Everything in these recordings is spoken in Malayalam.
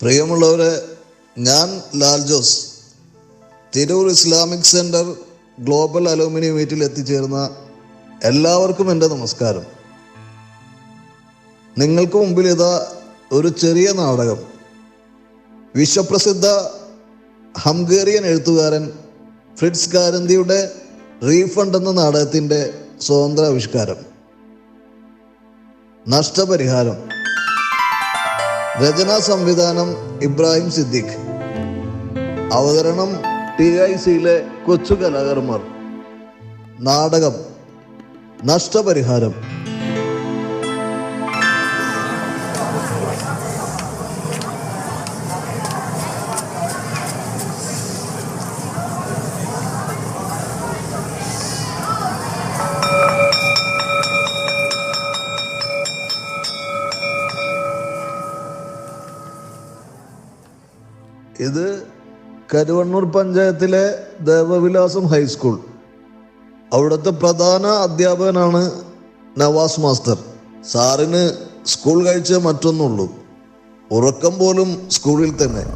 പ്രിയമുള്ളവരെ, ഞാൻ Lal Jose. Tirur Islamic centre global അലൂമിനി മീറ്റിൽ എത്തിച്ചേർന്ന എല്ലാവർക്കും എൻ്റെ നമസ്കാരം. നിങ്ങൾക്ക് മുമ്പിൽ ഇതാ ഒരു ചെറിയ നാടകം. വിശ്വപ്രസിദ്ധ ഹംഗേറിയൻ എഴുത്തുകാരൻ ഫ്രിറ്റ്സ് കാരന്തിയുടെ റീഫണ്ട് എന്ന നാടകത്തിൻ്റെ സ്വതന്ത്ര ആവിഷ്കാരം. നഷ്ടപരിഹാരം. രചനാ സംവിധാനം ഇബ്രാഹിം സിദ്ദീഖ്. അവതരണം TICയിലെ കൊച്ചു കലാകാരന്മാർ. നാടകം നഷ്ടപരിഹാരം. ഇത് കരുവണ്ണൂർ പഞ്ചായത്തിലെ ദേവവിലാസം ഹൈസ്കൂൾ. അവിടുത്തെ പ്രധാന അധ്യാപകനാണ് നവാസ് മാസ്റ്റർ. സാറിന് സ്കൂൾ കഴിച്ച മറ്റൊന്നുള്ളൂ, ഉറക്കം പോലും സ്കൂളിൽ തന്നെ.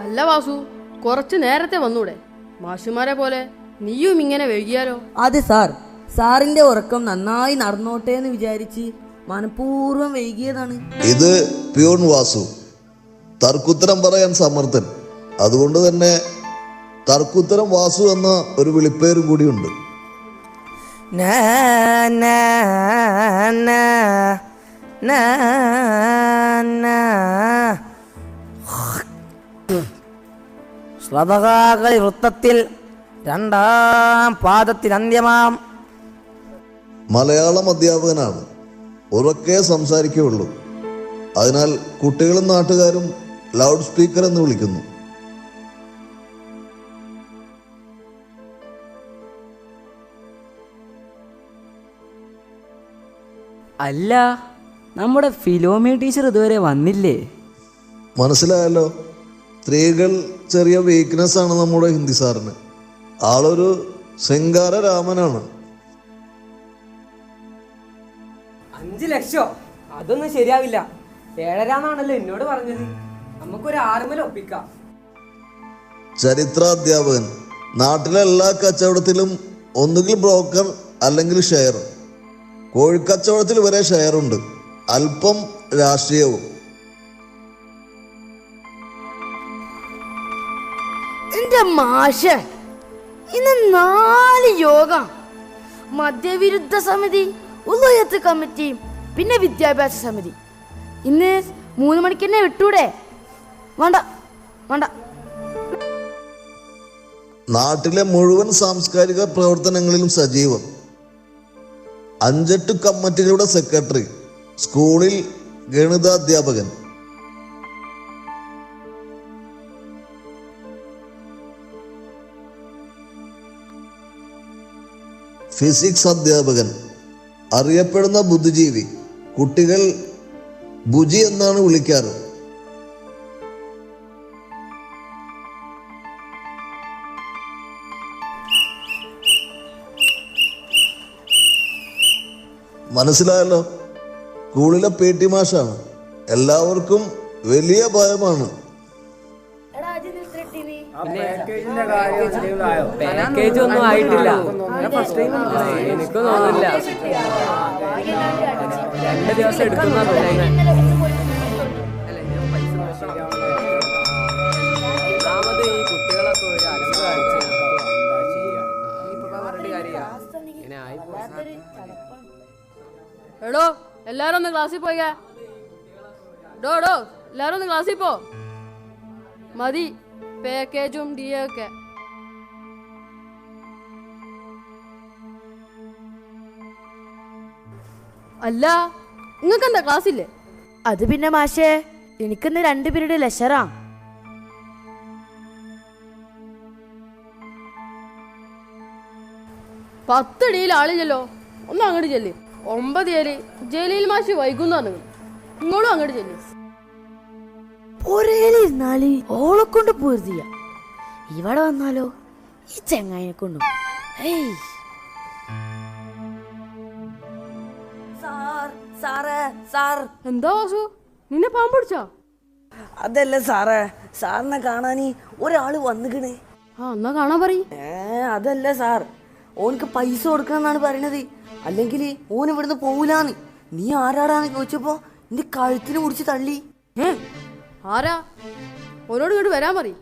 അല്ല വാസു, കുറച്ച് നേരത്തെ വന്നൂടെ? മാഷുമാരെ പോലെ നീയും ഇങ്ങനെ വൈകിയാലോ? അതെ സാർ, സാറിന്റെ ഉറക്കം നന്നായി നടന്നോട്ടെ എന്ന് വിചാരിച്ച് മനഃപൂർവ്വം വൈകിയതാണ്. ഇത് പ്യൂൺ വാസു, തർക്കുത്തരം പറയാൻ സമർത്ഥൻ. അതുകൊണ്ട് തന്നെ തർക്കുത്തരം വാസു എന്ന ഒരു വിളിപ്പേരും കൂടിയുണ്ട്. ശ്ലതകാകളി വൃത്തത്തിൽ രണ്ടാം പാദത്തിൽ അന്ത്യമാം. മലയാളം അധ്യാപകനാണ്, ഉറക്കെ സംസാരിക്കുകയുള്ളൂ. അതിനാൽ കുട്ടികളും നാട്ടുകാരും ലൗഡ് സ്പീക്കർ എന്ന് വിളിക്കുന്നു. അല്ല, നമ്മുടെ ഫിലോമി ടീച്ചർ ഇതുവരെ വന്നില്ലേ? മനസ്സിലായല്ലോ, സ്ത്രീകൾ ചെറിയ വീക്ക്നെസ് ആണ് നമ്മുടെ ഹിന്ദി സാറിന്. ആളൊരു ശൃംഗാര രാമനാണ്. 5 ലക്ഷം അതൊന്നും ശരിയാവില്ല. 7.5 എന്നോട് പറഞ്ഞത്. നമുക്കൊരു 6 ഒപ്പിക്കാം. ചരിത്രാധ്യാപകൻ. നാട്ടിലെ എല്ലാ കച്ചവടത്തിലും ഒന്നുകിൽ ബ്രോക്കർ അല്ലെങ്കിൽ ഷെയർ. കോഴിക്കച്ചവടത്തിൽ വരെ ഷെയറുണ്ട്. അല്പം രാഷ്ട്രീയവും. എന്റെ മാഷെ, ഇന്ന് 4 യോഗം, മദ്യവിരുദ്ധ സമിതി, ഉള്ളയത്ത് കമ്മിറ്റി, പിന്നെ വിദ്യാഭ്യാസ സമിതി. ഇന്ന് 3 മണിക്ക് തന്നെ വിട്ടൂടെ? വേണ്ട വേണ്ട. നാട്ടിലെ മുഴുവൻ സാംസ്കാരിക പ്രവർത്തനങ്ങളിലും സജീവം. 5-8 കമ്മിറ്റികളുടെ സെക്രട്ടറി. സ്കൂളിൽ ഗണിതാധ്യാപകൻ. ഫിസിക്സ് അധ്യാപകൻ. അറിയപ്പെടുന്ന ബുദ്ധിജീവി. കുട്ടികൾ ബുജി എന്നാണ് വിളിക്കാറ്. മനസ്സിലായല്ലോ, സ്കൂളിലെ PT മാഷാണ്. എല്ലാവർക്കും വലിയ ഭയമാണ്. പാക്കേജ് ഒന്നും ആയിട്ടില്ല. എനിക്ക് തോന്നില്ല, 2 ദിവസം എടുക്കുന്ന ഒന്നാമത് ഈ കുട്ടികളൊക്കെ ഒരു അലമ്പ് കാണിച്ച് എടോ, എല്ലാരും ഒന്ന് ക്ലാസ്സിൽ പോയിക്കാ. ഡോ എല്ലാരും ഒന്ന് ക്ലാസ്സിൽ പോ. മതി പാക്കേജും DA ഒക്കെ. അല്ല, നിങ്ങൾക്ക് എന്താ ക്ലാസ്സില്ലേ? അത് പിന്നെ മാഷേ, എനിക്കിന്ന് 2 പീരീഡ് ലെക്ചറാ. പത്തടിയിൽ ആളില്ലല്ലോ, ഒന്ന് അങ്ങോട്ട് ചെല്ല്. 9 ജലീൽ മാഷ് വൈകുന്നു പറഞ്ഞു. നിങ്ങളും അങ്ങോട്ട് ചെല്ല്. ഒരേലിരുന്നാല് ഓളെ കൊണ്ട് പൂർത്തിയ ഇവിടെ വന്നാലോ ഈ ചെങ്ങായിനെ കൊണ്ടും. ഹേയ് സാർ എന്താ വാസു, നിന്നെ പാമ്പ് പിടിച്ചാ? അതല്ല സാറേ, സാറിനെ കാണാൻ ഒരാള് വന്നിക്കണേ. ആ എന്നാ കാണാൻ പറയ്. അതല്ല സാർ, ഓനക്ക് പൈസ കൊടുക്കണമെന്നാണ് പറയണത്, അല്ലെങ്കിൽ ഓൻ ഇവിടുന്ന് പോവില്ലാന്ന്. നീ ആരാടാന്ന് ചോദിച്ചപ്പോ നിന്റെ കഴുത്തിന് മുടിച്ച് തള്ളി. ആരാ? ഓനോട് ഇങ്ങോട്ട് വരാൻ പറയ്.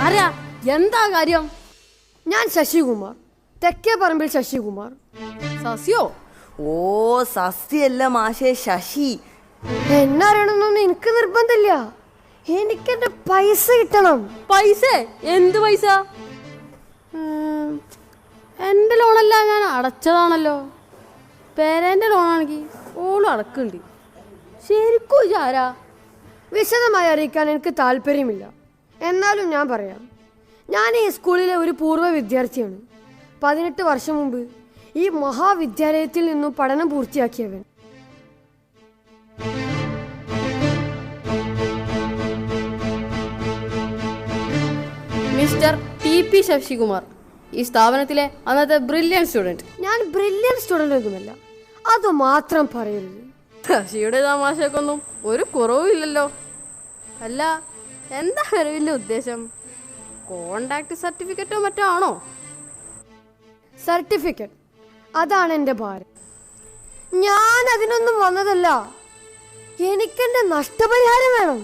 ആരാ? എന്താ കാര്യം? ഞാൻ ശശികുമാർ, തെക്കേ പറമ്പിൽ ശശികുമാർ. സസ്യോ? ഓ സസ്യല്ല മാഷേ, ശശി. എന്നറിയണമെന്നൊന്നും എനിക്ക് നിർബന്ധമില്ല. എനിക്കെന്റെ പൈസ കിട്ടണം. പൈസ? എന്ത് പൈസ? എൻ്റെ ലോണല്ല, ഞാൻ അടച്ചതാണല്ലോ. പേരൻ്റെ ലോണാണെങ്കിൽ ഓളും അടക്കുന്നുണ്ട്. ശരിക്കും ഇതാരാ? വിശദമായി അറിയിക്കാൻ എനിക്ക് താല്പര്യമില്ല, എന്നാലും ഞാൻ പറയാം. ഞാൻ ഈ സ്കൂളിലെ ഒരു പൂർവ്വ വിദ്യാർത്ഥിയാണ്. 18 വർഷം മുമ്പ് ഈ മഹാവിദ്യാലയത്തിൽ നിന്നും പഠനം പൂർത്തിയാക്കിയവൻ. Mister TP. ശശികുമാർ, ഈ സ്ഥാപനത്തിലെ അന്നത്തെ ബ്രില്യൻ സ്റ്റുഡൻറ്. ഞാൻ ബ്രില്യൻ സ്റ്റുഡൻ്റ് ഒന്നുമല്ല, അത് മാത്രം പറയരുത്. ശശിയുടെ തമാശക്കൊന്നും ഒരു കുറവുമില്ലല്ലോ. അല്ല, എന്താ അറിവില്ല ഉദ്ദേശം? കോണ്ടാക്ട് സർട്ടിഫിക്കറ്റോ മറ്റോ ആണോ? സർട്ടിഫിക്കറ്റ്, അതാണ് എൻ്റെ ഭാരം. ഞാൻ അതിനൊന്നും വന്നതല്ല. എനിക്കെന്റെ നഷ്ടപരിഹാരം വേണം.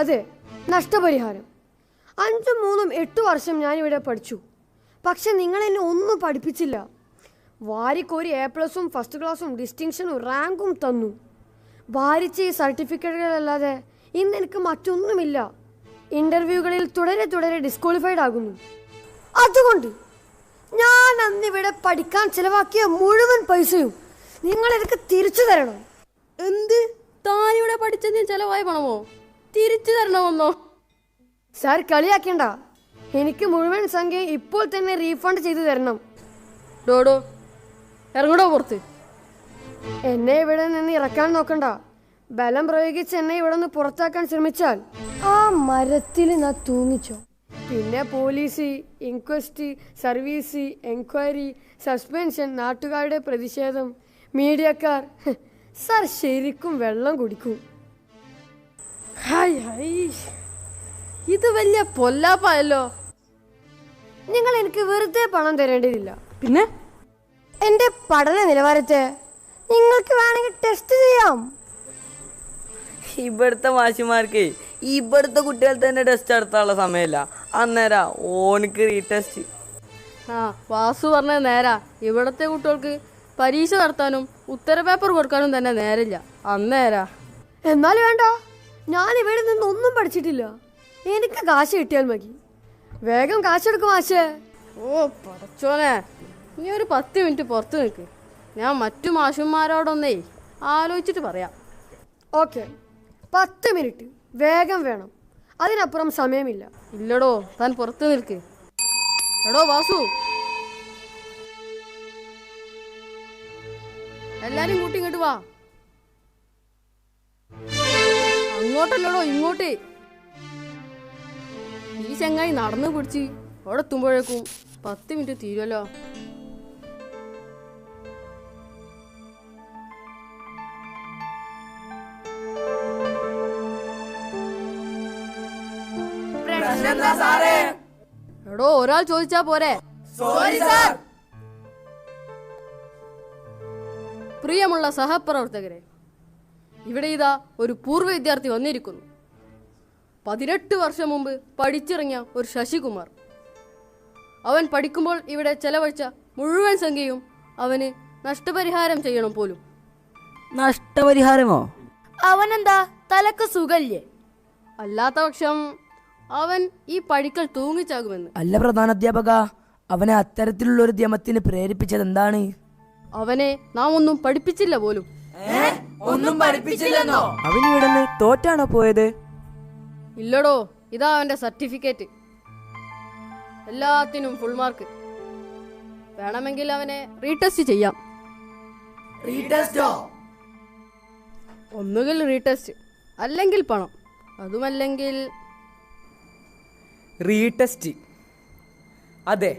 അതെ, നഷ്ടപരിഹാരം. 5, 3, 8 വർഷം ഞാനിവിടെ പഠിച്ചു. പക്ഷെ നിങ്ങൾ എന്നെ ഒന്നും പഠിപ്പിച്ചില്ല. വാരിക്കോരി A+ഉം ഫസ്റ്റ് ക്ലാസ്സും ഡിസ്റ്റിങ്ഷനും റാങ്കും തന്നു. ഭാരിച്ച ഈ സർട്ടിഫിക്കറ്റുകളല്ലാതെ ഇന്ന് എനിക്ക് മറ്റൊന്നുമില്ല. ഇൻ്റർവ്യൂകളിൽ തുടരെ ഡിസ്ക്വാളിഫൈഡ് ആകുന്നു. അതുകൊണ്ട് ഞാൻ അന്നിവിടെ പഠിക്കാൻ ചിലവാക്കിയ മുഴുവൻ പൈസയും നിങ്ങൾ എനിക്ക് തിരിച്ചു തരണം. എന്ത്? താനിവിടെ പഠിച്ചതിന് ചെലവായ പണമോ തിരിച്ചു തരണമെന്നോ? സാർ കളിയാക്കേണ്ട. എനിക്ക് മുഴുവൻ സംഖ്യ ഇപ്പോൾ തന്നെ റീഫണ്ട് ചെയ്തു തരണം. ഡോഡോ, ഇറങ്ങടോ പുറത്ത്. എന്നെ ഇവിടെ നിന്ന് ഇറക്കാൻ നോക്കണ്ട. ബലം പ്രയോഗിച്ച് എന്നെ ഇവിടെ നിന്ന് പുറത്താക്കാൻ ശ്രമിച്ചാൽ ആ മരത്തിൽ ഞാൻ തൂങ്ങിച്ചോ. പിന്നെ police, inquest, service, enquiry, suspension, നാട്ടുകാരുടെ പ്രതിഷേധം, മീഡിയക്കാർ. സാർ ശരിക്കും വെള്ളം കുടിക്കും. ഹായ് ഹായ്, ഇത് വലിയ പൊല്ലാപ്പായല്ലോ. നിങ്ങൾ എനിക്ക് വെറുതെ പണം തരേണ്ടതില്ല. പിന്നെ എൻ്റെ പഠന നിലവാരത്തെ നിങ്ങൾക്ക് വേണമെങ്കിൽ ടെസ്റ്റ് ചെയ്യാം. ഇവിടുത്തെ മാഷിമാർക്ക് ഇവിടുത്തെ കുട്ടികൾ തന്നെ ടെസ്റ്റ് നടത്താനുള്ള സമയമില്ല. അന്നേരം ഓനക്ക് റീടെസ്റ്റ്. ആ വാസു പറഞ്ഞത് നേരാ. ഇവിടത്തെ കുട്ടികൾക്ക് പരീക്ഷ നടത്താനും ഉത്തര പേപ്പർ കൊടുക്കാനും തന്നെ നേരില്ല. അന്നേരാ. എന്നാൽ വേണ്ട, ഞാൻ ഇവിടെ നിന്ന് ഒന്നും പഠിച്ചിട്ടില്ല. എനിക്ക് കാശ് കിട്ടിയാൽ മതി. വേഗം കാശെടുക്കും ആശേ. ഓ പടച്ചോനെ, നീ ഒരു 10 മിനിറ്റ് പുറത്ത് നിൽക്ക്. ഞാൻ മറ്റു മാഷന്മാരോടൊന്നേ ആലോചിച്ചിട്ട് പറയാം. ഓക്കെ, 10 മിനിറ്റ് വേഗം വേണം. അതിനപ്പുറം സമയമില്ല. ഇല്ലടോ, താൻ പുറത്ത് നിൽക്ക്. എടോ വാസു, എല്ലാരും കൂട്ടി ഇങ്ങോട്ട് വാ. അങ്ങോട്ടല്ലടോ, ഇങ്ങോട്ട്. ഈ ചങ്ങായി നടന്നു പിടിച്ച് അവിടെ എത്തുമ്പോഴേക്കും 10 മിനിറ്റ് തീരുമല്ലോ. എടോ, ഒരാൾ ചോദിച്ചാ പോരെ? പ്രിയമുള്ള സഹപ്രവർത്തകരെ, ഇവിടെ ഇതാ ഒരു പൂർവ്വ വിദ്യാർത്ഥി വന്നിരിക്കുന്നു. 18 വർഷം മുമ്പ് പഠിച്ചിറങ്ങിയ ഒരു ശശികുമാർ. അവൻ പഠിക്കുമ്പോൾ ഇവിടെ ചെലവഴിച്ച മുഴുവൻ സംഖ്യയും അവന് നഷ്ടപരിഹാരം ചെയ്യണം പോലും. നഷ്ടപരിഹാരമോ? അവനെന്താ തലക്ക് സുഖല്ലേ? അല്ലാത്ത പക്ഷം അവൻ ഈ പഠിക്കൽ തൂങ്ങിച്ചാകുമെന്ന്. അല്ല പ്രധാന അധ്യാപക, അവനെ അത്തരത്തിലുള്ള ഒരു ദ്യമത്തിന് പ്രേരിപ്പിച്ചത് എന്താണ്? അവനെ നാം ഒന്നും പഠിപ്പിച്ചില്ല പോലും. ഒന്നും പഠിപ്പിച്ചില്ലെന്നോ? അവനിവിടുന്ന് തോറ്റാണോ പോയത്? ഇല്ലടോ, ഇതാ അവന്റെ സർട്ടിഫിക്കറ്റ്. എല്ലാത്തിനും ഫുൾ മാർക്ക്. വേണമെങ്കിൽ അവനെ റീടെസ്റ്റ് ചെയ്യാം. ഒന്നുകിൽ റീടെസ്റ്റ്, അല്ലെങ്കിൽ പണം, അതുമല്ലെങ്കിൽ റീടെസ്റ്റ്. അതെ,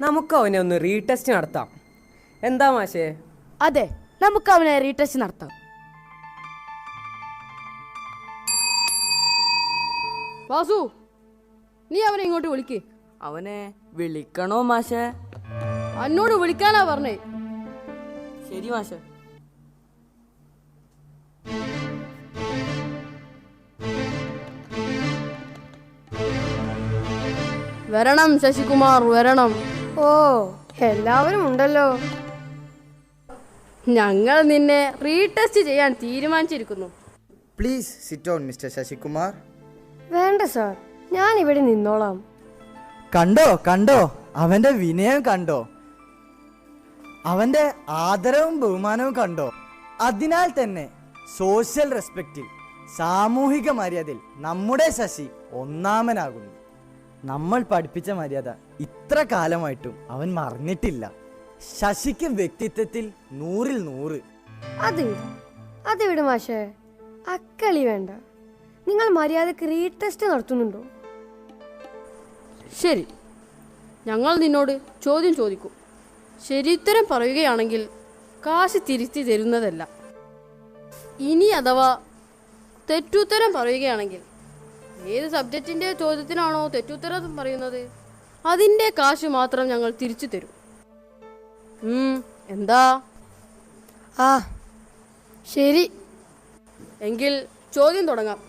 നമുക്ക് അവനെ ഒന്ന് റീടെസ്റ്റ് നടത്താം. എന്താ മാഷേ? അതെ, നമുക്ക് അവനെ റീടെസ്റ്റ് നടത്താം. വാസു, നീ അവനെ ഇങ്ങോട്ട് വിളിക്ക്. അവനെ വിളിക്കണോ മാഷേ? എന്നോട് വിളിക്കാനാ പറഞ്ഞേ. ശരി മാഷേ. വരണം ശശികുമാർ, വരണം. ഓ, എല്ലാവരും ഉണ്ടല്ലോ. ഞങ്ങൾ നിന്നെ റീടെസ്റ്റ് ചെയ്യാൻ തീരുമാനിച്ചിരിക്കുന്നു. Please sit on Mister Shashikumar. വേണ്ട സാർ, ഞാൻ ഇവിടെ നിന്നോളാം. കണ്ടോ കണ്ടോ, അവന്റെ വിനയം കണ്ടോ, അവന്റെ ആദരവും ബഹുമാനവും കണ്ടോ. അതിനാൽ തന്നെ സോഷ്യൽ റെസ്പെക്റ്റിൽ, സാമൂഹിക മര്യാദയിൽ നമ്മുടെ ശശി ഒന്നാമനാകുന്നു. നമ്മൾ പഠിപ്പിച്ച മര്യാദ ഇത്ര കാലമായിട്ടും അവൻ മറന്നിട്ടില്ല. ശശിക്ക് വ്യക്തിത്വത്തിൽ 100-ൽ 100. അത് വിട് മാഷേ, അക്കളി വേണ്ട. നിങ്ങൾ മര്യാദക്ക് റീടെസ്റ്റ് നടത്തുന്നുണ്ടോ? ശരി, ഞങ്ങൾ നിന്നോട് ചോദ്യം ചോദിക്കും. ശരിയുത്തരം പറയുകയാണെങ്കിൽ കാശ് തിരിച്ചു തരുന്നതല്ല. ഇനി അഥവാ തെറ്റുത്തരം പറയുകയാണെങ്കിൽ, ഏത് സബ്ജക്റ്റിൻ്റെ ചോദ്യത്തിനാണോ തെറ്റുത്തരം പറയുന്നത് അതിൻ്റെ കാശ് മാത്രം ഞങ്ങൾ തിരിച്ചു തരും. എന്താ? ആ ശരി. എങ്കിൽ ചോദ്യം തുടങ്ങാം.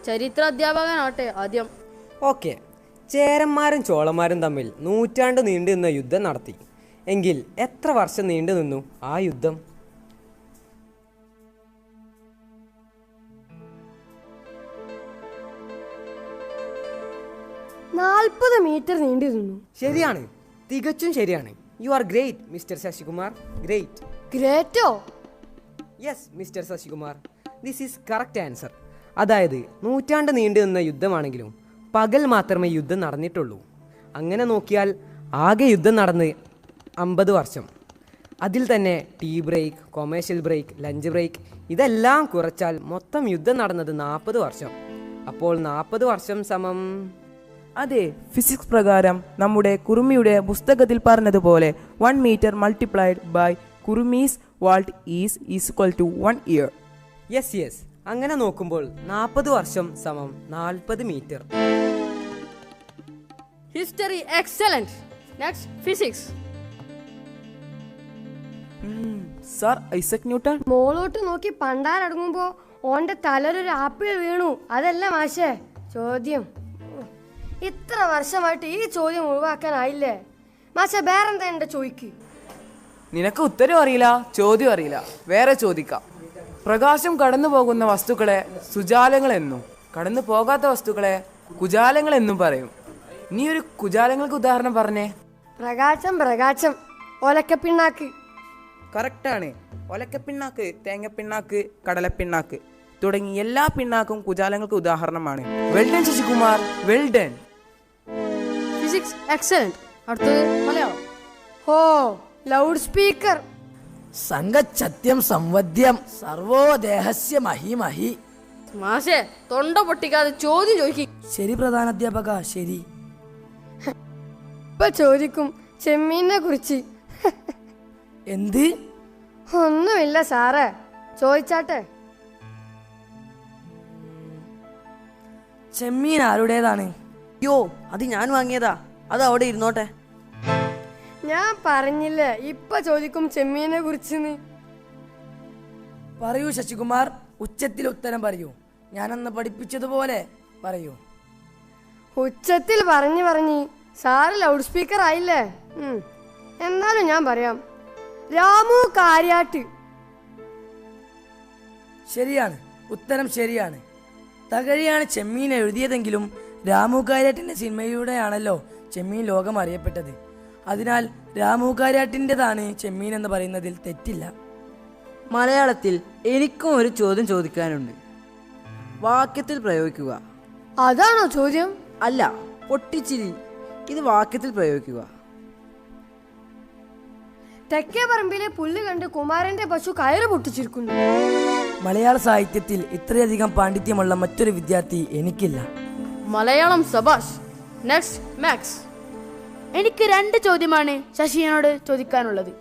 ചരിത്ര അധ്യാപകനാട്ടെ ആദ്യം. ഓക്കെ. ചേരന്മാരും ചോളന്മാരും തമ്മിൽ നൂറ്റാണ്ട് നീണ്ടു നിന്ന യുദ്ധം നടത്തി. എങ്കിൽ എത്ര വർഷം നീണ്ടു നിന്നു ആ യുദ്ധം? 40 മീറ്റർ നീണ്ടു നിന്നു. ശരിയാണ്, തികച്ചും ശരിയാണ്. You are great Mister Shashikumar, great. ഗ്രേറ്റോ? Yes Mister Shashikumar, this is correct answer. അതായത് നൂറ്റാണ്ട് നീണ്ടു നിന്ന യുദ്ധമാണെങ്കിലും പകൽ മാത്രമേ യുദ്ധം നടന്നിട്ടുള്ളൂ. അങ്ങനെ നോക്കിയാൽ ആകെ യുദ്ധം നടന്ന് 50 വർഷം. അതിൽ തന്നെ tea break, commercial break, lunch break ഇതെല്ലാം കുറച്ചാൽ മൊത്തം യുദ്ധം നടന്നത് 40 വർഷം. അപ്പോൾ 40 വർഷം സമം... അതെ, ഫിസിക്സ് പ്രകാരം നമ്മുടെ കുറുമിയുടെ പുസ്തകത്തിൽ പറഞ്ഞതുപോലെ 1 മീറ്റർ മൾട്ടിപ്ലൈഡ് ബൈ കുറുമീസ് വാൾട്ട് is equal to 1 year. Yes yes, അങ്ങനെ നോക്കുമ്പോൾ 40 വർഷം സമം 40 meter. History excellent. Next physics. Sir Isaac Newton. മോളോട്ട് നോക്കി പണ്ടാരടങ്ങുമ്പോ ഓന്റെ തലൊരു ആപ്പിൾ വീണു. അതല്ല മാഷേ ചോദ്യം. ഇത്ര വർഷമായിട്ട് ഈ ചോദ്യം ഒഴിവാക്കാനായില്ലേ മാഷേ? വേറെന്താ എന്റെ ചോദിക്ക്. നിനക്ക് ഉത്തരം അറിയില്ല, ചോദ്യം അറിയില്ല. വേറെ ചോദിക്കാം. പ്രകാശം കടന്നു പോകുന്ന വസ്തുക്കളെ സുജാലങ്ങൾ എന്നും കടന്നു പോകാത്ത വസ്തുക്കളെ കുജാലങ്ങൾ എന്നും പറയും. നീ ഒരു കുജാലങ്ങൾക്ക് ഉദാഹരണം പറഞ്ഞേ. പ്രകാശം ഒലക്കപ്പിണ്ണാക്ക്. കറക്റ്റാണ്. ഒലക്കപ്പിണ്ണാക്ക്, തേങ്ങപ്പിണ്ണാക്ക്, കടലപ്പിണ്ണാക്ക് തുടങ്ങി എല്ലാ പിണ്ണാക്കും കുജാലങ്ങൾക്ക് ഉദാഹരണമാണ്. Well done Sasikumar, well done. Physics excellent. അടുത്തത് മലയാളം. ഓ, ലൗഡ് സ്പീക്കർ. സംഗച്ഛത്യം സംവദ്യം സർവോ ദേഹസ്യ മഹിമഹി. മാഷേ, തൊണ്ട പൊട്ടിക്കാതെ ചോദ്യം ചോദിക്കും. ശരി പ്രധാനാധ്യാപക, ശരി. ഇപ്പൊ ചോദിക്കും ചെമ്മീനെ കുറിച്ച്. എന്ത്? ഒന്നുമില്ല സാറേ, ചോദിച്ചാട്ടെ. ചെമ്മീൻ ആരുടേതാണ്? അയ്യോ, അത് ഞാൻ വാങ്ങിയതാ. അത് അവിടെ ഇരുന്നോട്ടെ. ഞാൻ പറഞ്ഞില്ലേ ഇപ്പൊ ചോദിക്കും ചെമ്മീനെ കുറിച്ച്. പറയൂ ശശികുമാർ, ഉച്ചത്തിൽ ഉത്തരം പറയൂ. ഞാനന്ന് പഠിപ്പിച്ചതുപോലെ പറയൂ. ഉച്ചത്തിൽ പറഞ്ഞ് സാറ് ലൗഡ് സ്പീക്കർ ആയില്ലേ? എന്നാലും ഞാൻ പറയാം. രാമു കാര്യാട്ട്. ശരിയാണ്, ഉത്തരം ശരിയാണ്. തകഴിയാണ് ചെമ്മീൻ എഴുതിയതെങ്കിലും രാമു കാര്യാട്ടിന്റെ സിനിമയിലൂടെയാണല്ലോ ചെമ്മീൻ ലോകം അറിയപ്പെട്ടത്. അതിനാൽ രാമു കാര്യാട്ടിൻ്റെതാണ് ചെമ്മീൻ എന്ന് പറയുന്നതിൽ തെറ്റില്ല. മലയാളത്തിൽ എനിക്കും ഒരു ചോദ്യം ചോദിക്കാനുണ്ട്. വാക്യത്തിൽ പ്രയോഗിക്കുക. അതാണോ ചോദ്യം? അല്ല, പൊട്ടിച്ചിരി. ഇത് വാക്യത്തിൽ പ്രയോഗിക്കുക. തെക്കേ പറമ്പിലെ പുല്ല് കണ്ട് കുമാരന്റെ പശു കയറ് പൊട്ടിച്ചിരിക്കുന്നു. മലയാള സാഹിത്യത്തിൽ ഇത്രയധികം പാണ്ഡിത്യമുള്ള മറ്റൊരു വിദ്യാർത്ഥി എനിക്കില്ല. മലയാളം സബാഷ്. Next maths. എനിക്ക് 2 ചോദ്യമാണ് ശശിയോട് ചോദിക്കാനുള്ളത്.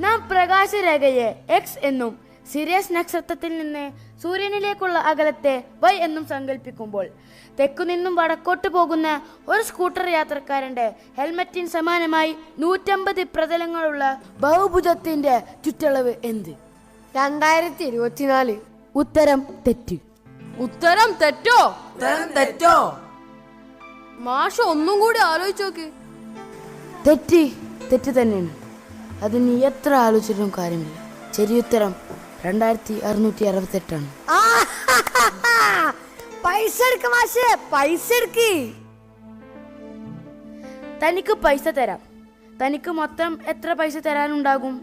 നാം പ്രകാശരേഖയെ എക്സ് എന്നും സിറിയസ് നക്ഷത്രത്തിൽ നിന്ന് സൂര്യനിലേക്കുള്ള അകലത്തെ വൈ എന്നും സങ്കല്പിക്കുമ്പോൾ തെക്കുനിന്നും വടക്കോട്ട് പോകുന്ന ഒരു സ്കൂട്ടർ യാത്രക്കാരന്റെ ഹെൽമറ്റിന് സമാനമായി 150 പ്രതലങ്ങളുള്ള ബഹുഭുജത്തിന്റെ ചുറ്റളവ് എന്ത്? 2024. ഉത്തരം തെറ്റ്. ഉത്തരം തെറ്റോ? തെറ്റോ? മാഷ ഒന്നും കൂടി ആലോചിച്ച് നോക്ക്. തെറ്റ് തന്നെയാണ്. അതിന് എത്ര ആലോചിച്ചിട്ടും കാര്യമില്ല. ശരിയുത്തരം 2668 ആണ്. പൈസ എടുക്ക മാഷേ, പൈസ എടുക്ക്. തനിക്ക് പൈസ തരാം. തനിക്ക് മൊത്തം എത്ര പൈസ തരാനുണ്ടാകും?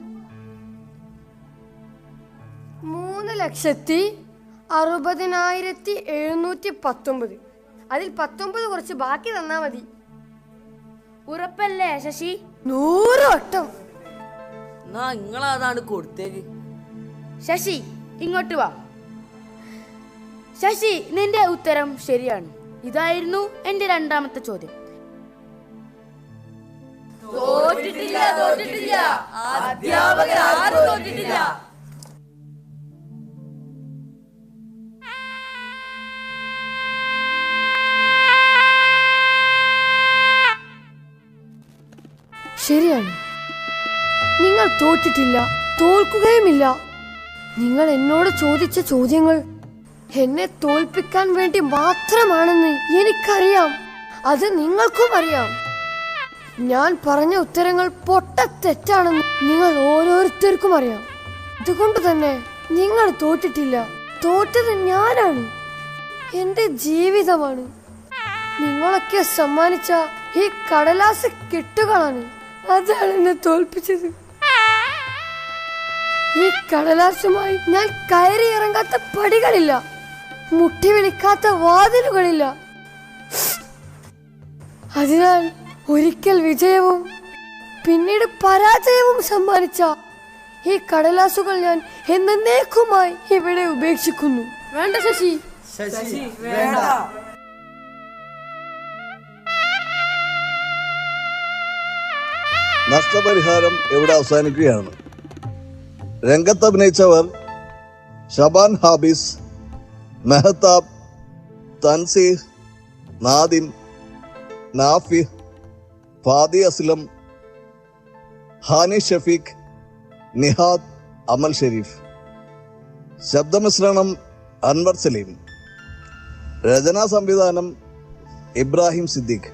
3,60,719. അതിൽ 19 കുറച്ച് ബാക്കി തന്നാ മതി. ഉറപ്പല്ലേ ശശി? 100 വട്ടം. നിങ്ങളതാണ് കൊടുത്തേക്ക്. ശശി ഇങ്ങോട്ട് വാ. ശശി, നിന്റെ ഉത്തരം ശരിയാണ്. ഇതായിരുന്നു എന്റെ 2ാമത്തെ ചോദ്യം. ശരിയാണ്, നിങ്ങൾ തോറ്റിട്ടില്ല, തോൽക്കുകയുമില്ല. നിങ്ങൾ എന്നോട് ചോദിച്ച ചോദ്യങ്ങൾ എന്നെ തോൽപ്പിക്കാൻ വേണ്ടി മാത്രമാണെന്ന് എനിക്കറിയാം. അത് നിങ്ങൾക്കും അറിയാം. ഞാൻ പറഞ്ഞ ഉത്തരങ്ങൾ പൊട്ട തെറ്റാണെന്ന് നിങ്ങൾ ഓരോരുത്തർക്കും അറിയാം. അതുകൊണ്ട് തന്നെ നിങ്ങൾ തോറ്റിട്ടില്ല. തോറ്റത് ഞാനാണ്. എന്റെ ജീവിതമാണ്. നിങ്ങളൊക്കെ സമ്മാനിച്ച ഈ കടലാസ് കെട്ടുകളാണ് അതാണ് എന്നെ തോൽപ്പിച്ചത്. ഈ കടലാസുമായി ഞാൻ കയറി ഇറങ്ങാത്ത പടികളില്ല, മുട്ടി വിളിക്കാത്ത വാതിലുകളില്ല. അതിനാൽ ഒരിക്കൽ വിജയവും പിന്നീട് പരാജയവും സമ്മാനിച്ച ഈ കടലാസുകൾ ഞാൻ എന്നേക്കുമായി ഇവിടെ ഉപേക്ഷിക്കുന്നു. വേണ്ട ശശി. നഷ്ടപരിഹാരം ഇവിടെ അവസാനിക്കുകയാണ്. രംഗത്ത് അഭിനയിച്ചവർ ഷബാൻ ഹാബിസ്, മെഹ്താബ്, തൻസീഹ്, നാദിം, നാഫി, ഫാദി അസ്ലം, ഹാനി ഷഫീഖ്, നിഹാദ്, അമൽ ഷെരീഫ്. ശബ്ദമിശ്രണം അൻവർ സലീം. രചനാ സംവിധാനം ഇബ്രാഹിം സിദ്ദീഖ്.